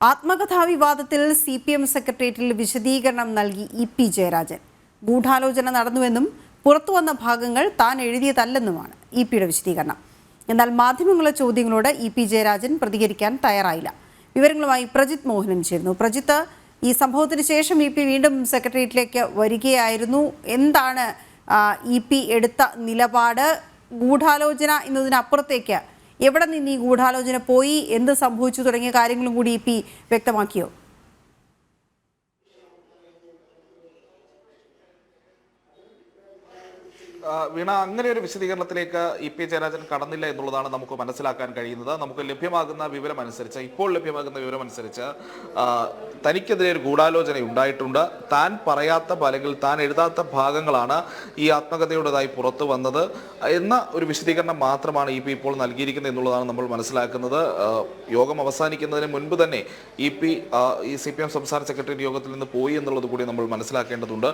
ആത്മകഥാ വിവാദത്തിൽ CPM സെക്രട്ടേറിയറ്റിൽ വിശദീകരണം നൽകി EP ജയരാജൻ. ഗൂഢാലോചന നടന്നുവെന്നും പുറത്തുവന്ന ഭാഗങ്ങൾ താൻ എഴുതിയതല്ലെന്നുമാണ് EPയുടെ വിശദീകരണം. എന്നാൽ മാധ്യമങ്ങളുടെ ചോദ്യങ്ങളോട് EP ജയരാജൻ പ്രതികരിക്കാൻ തയ്യാറായില്ല. വിവരങ്ങളുമായി പ്രജിത്ത് മോഹനൻ ചേരുന്നു. പ്രജിത്ത്, ഈ സംഭവത്തിന് ശേഷം EP വീണ്ടും സെക്രട്ടേറിയറ്റിലേക്ക് വരികയായിരുന്നു. എന്താണ് EP എടുത്ത നിലപാട്? ഗൂഢാലോചന എന്നതിനപ്പുറത്തേക്ക് എവിടെ നിന്ന് ഈ ഗൂഢാലോചന പോയി, എന്ത് സംഭവിച്ചു തുടങ്ങിയ കാര്യങ്ങളും കൂടി EP വ്യക്തമാക്കിയോ? വീണ, അങ്ങനെ ഒരു വിശദീകരണത്തിലേക്ക് EP ജയരാജൻ കടന്നില്ല എന്നുള്ളതാണ് നമുക്ക് മനസ്സിലാക്കാൻ കഴിയുന്നത്. നമുക്ക് ലഭ്യമാകുന്ന വിവരമനുസരിച്ച്, ഇപ്പോൾ ലഭ്യമാകുന്ന വിവരമനുസരിച്ച് തനിക്കെതിരെ ഒരു ഗൂഢാലോചന ഉണ്ടായിട്ടുണ്ട്. താൻ പറയാത്ത അല്ലെങ്കിൽ താൻ എഴുതാത്ത ഭാഗങ്ങളാണ് ഈ ആത്മകഥയുടേതായി പുറത്തു വന്നത് എന്ന ഒരു വിശദീകരണം മാത്രമാണ് EP ഇപ്പോൾ നൽകിയിരിക്കുന്നത് എന്നുള്ളതാണ് നമ്മൾ മനസ്സിലാക്കുന്നത്. യോഗം അവസാനിക്കുന്നതിന് മുൻപ് തന്നെ EP ഈ CPM സംസ്ഥാന സെക്രട്ടേറിയറ്റ് യോഗത്തിൽ നിന്ന് പോയി എന്നുള്ളത് കൂടി നമ്മൾ മനസ്സിലാക്കേണ്ടതുണ്ട്.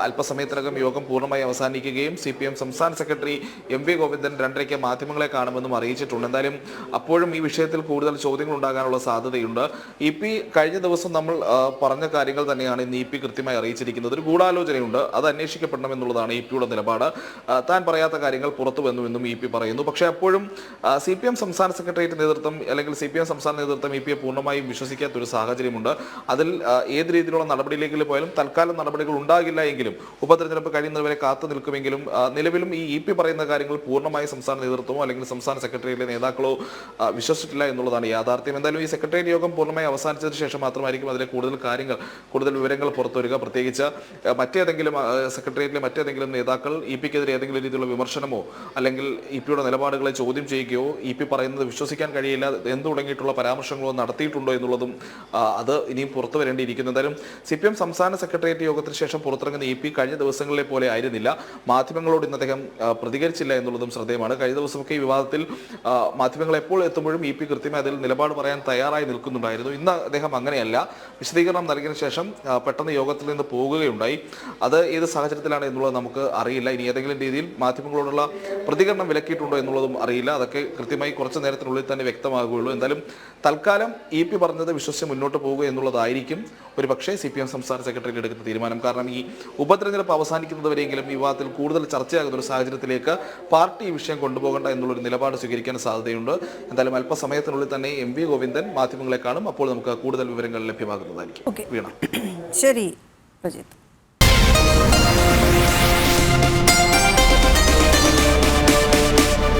അല്പസമയത്തിനകം യോഗം പൂർണ്ണമായി അവസാനിക്കുകയും CPM സംസ്ഥാന സെക്രട്ടറി MV ഗോവിന്ദൻ 2:30 മാധ്യമങ്ങളെ കാണുമെന്നും അറിയിച്ചിട്ടുണ്ട്. എന്തായാലും അപ്പോഴും ഈ വിഷയത്തിൽ കൂടുതൽ ചോദ്യങ്ങൾ ഉണ്ടാകാനുള്ള സാധ്യതയുണ്ട്. EP കഴിഞ്ഞ ദിവസം നമ്മൾ പറഞ്ഞ കാര്യങ്ങൾ തന്നെയാണ് ഇന്ന് EP കൃത്യമായി അറിയിച്ചിരിക്കുന്നത്. ഒരു ഗൂഢാലോചനയുണ്ട്, അത് അന്വേഷിക്കപ്പെടണം എന്നുള്ളതാണ് EPയുടെ നിലപാട്. താൻ പറയാത്ത കാര്യങ്ങൾ പുറത്തു വന്നുവെന്നും EP പറയുന്നു. പക്ഷേ അപ്പോഴും CPM സംസ്ഥാന സെക്രട്ടേറിയറ്റ് നേതൃത്വം അല്ലെങ്കിൽ CPM സംസ്ഥാന നേതൃത്വം EPയെ പൂർണ്ണമായും വിശ്വസിക്കാത്തൊരു സാഹചര്യമുണ്ട്. അതിൽ ഏത് രീതിയിലുള്ള നടപടിയിലേക്ക് പോയാലും തൽക്കാലം നടപടികൾ ഉണ്ടാകില്ല എങ്കിലും ഉപതെരഞ്ഞെടുപ്പ് കഴിയുന്നവരെ കാത്തു നിൽക്കുമെങ്കിലും നിലവിലും ഈ EP പറയുന്ന കാര്യങ്ങൾ പൂർണ്ണമായി സംസ്ഥാന നേതൃത്വമോ അല്ലെങ്കിൽ സംസ്ഥാന സെക്രട്ടേറിയറ്റിലെ നേതാക്കളോ വിശ്വസിച്ചിട്ടില്ല എന്നുള്ളതാണ് യാഥാർത്ഥ്യം. എന്തായാലും ഈ സെക്രട്ടേറിയറ്റ് യോഗം പൂർണ്ണമായി അവസാനിച്ചതിന് ശേഷം മാത്രമായിരിക്കും അതിലെ കൂടുതൽ വിവരങ്ങൾ പുറത്തുവരിക. പ്രത്യേകിച്ച് മറ്റേതെങ്കിലും സെക്രട്ടേറിയറ്റിലെ മറ്റേതെങ്കിലും നേതാക്കൾ EPക്കെതിരെ ഏതെങ്കിലും രീതിയിലുള്ള വിമർശനമോ അല്ലെങ്കിൽ EPയുടെ നിലപാടുകളെ ചോദ്യം ചെയ്യുകയോ EP പറയുന്നത് വിശ്വസിക്കാൻ കഴിയില്ല എന്ന് തുടങ്ങിയിട്ടുള്ള പരാമർശങ്ങളോ നടത്തിയിട്ടുണ്ടോ എന്നുള്ളതും അത് ഇനിയും പുറത്തു വരേണ്ടിയിരിക്കുന്നു. എന്തായാലും CPM സംസ്ഥാന സെക്രട്ടേറിയറ്റ് യോഗത്തിന് ശേഷം പുറത്തിറങ്ങുന്ന EP കഴിഞ്ഞ ദിവസങ്ങളിലെ പോലെ ആയിരുന്നില്ല. മാധ്യമങ്ങളോട് ഇന്ന് അദ്ദേഹം പ്രതികരിച്ചില്ല എന്നുള്ളതും ശ്രദ്ധേയമാണ്. കഴിഞ്ഞ ദിവസമൊക്കെ ഈ വിവാദത്തിൽ മാധ്യമങ്ങൾ എപ്പോൾ എത്തുമ്പോഴും EP കൃത്യമായി അതിൽ നിലപാട് പറയാൻ തയ്യാറായി നിൽക്കുന്നുണ്ടായിരുന്നു. ഇന്ന് അദ്ദേഹം അങ്ങനെയല്ല. വിശദീകരണം നൽകിയതിനു ശേഷം പെട്ടെന്ന് യോഗത്തിൽ നിന്ന് പോകുകയുണ്ടായി. അത് ഏത് സാഹചര്യത്തിലാണ് എന്നുള്ളത് നമുക്ക് അറിയില്ല. ഇനി ഏതെങ്കിലും രീതിയിൽ മാധ്യമങ്ങളോടുള്ള പ്രതികരണം വിലക്കിയിട്ടുണ്ടോ എന്നുള്ളതും അറിയില്ല. അതൊക്കെ കൃത്യമായി കുറച്ച് നേരത്തിനുള്ളിൽ തന്നെ വ്യക്തമാകുകയുള്ളൂ. എന്തായാലും തൽക്കാലം EP പറഞ്ഞത് വിശ്വസിച്ച് മുന്നോട്ട് പോകുക എന്നുള്ളതായിരിക്കും ഒരു പക്ഷേ CPM സംസ്ഥാന സെക്രട്ടറി എടുക്കുന്ന തീരുമാനം. കാരണം ഈ ഉപതെരഞ്ഞെടുപ്പ് അവസാനിക്കുന്നതുവരെയെങ്കിലും വിവാദത്തിൽ കൂടുതൽ ചർച്ചയാകുന്ന ഒരു സാഹചര്യത്തിലേക്ക് പാർട്ടി ഈ വിഷയം കൊണ്ടുപോകേണ്ട എന്നുള്ളൊരു നിലപാട് സ്വീകരിക്കാൻ സാധ്യതയുണ്ട്. എന്തായാലും അല്പസമയത്തിനുള്ളിൽ തന്നെ MV ഗോവിന്ദൻ മാധ്യമങ്ങളെ കാണും. അപ്പോൾ നമുക്ക് കൂടുതൽ വിവരങ്ങൾ ലഭ്യമാകുന്നതായിരിക്കും. ശരി പ്രജിത്ത്.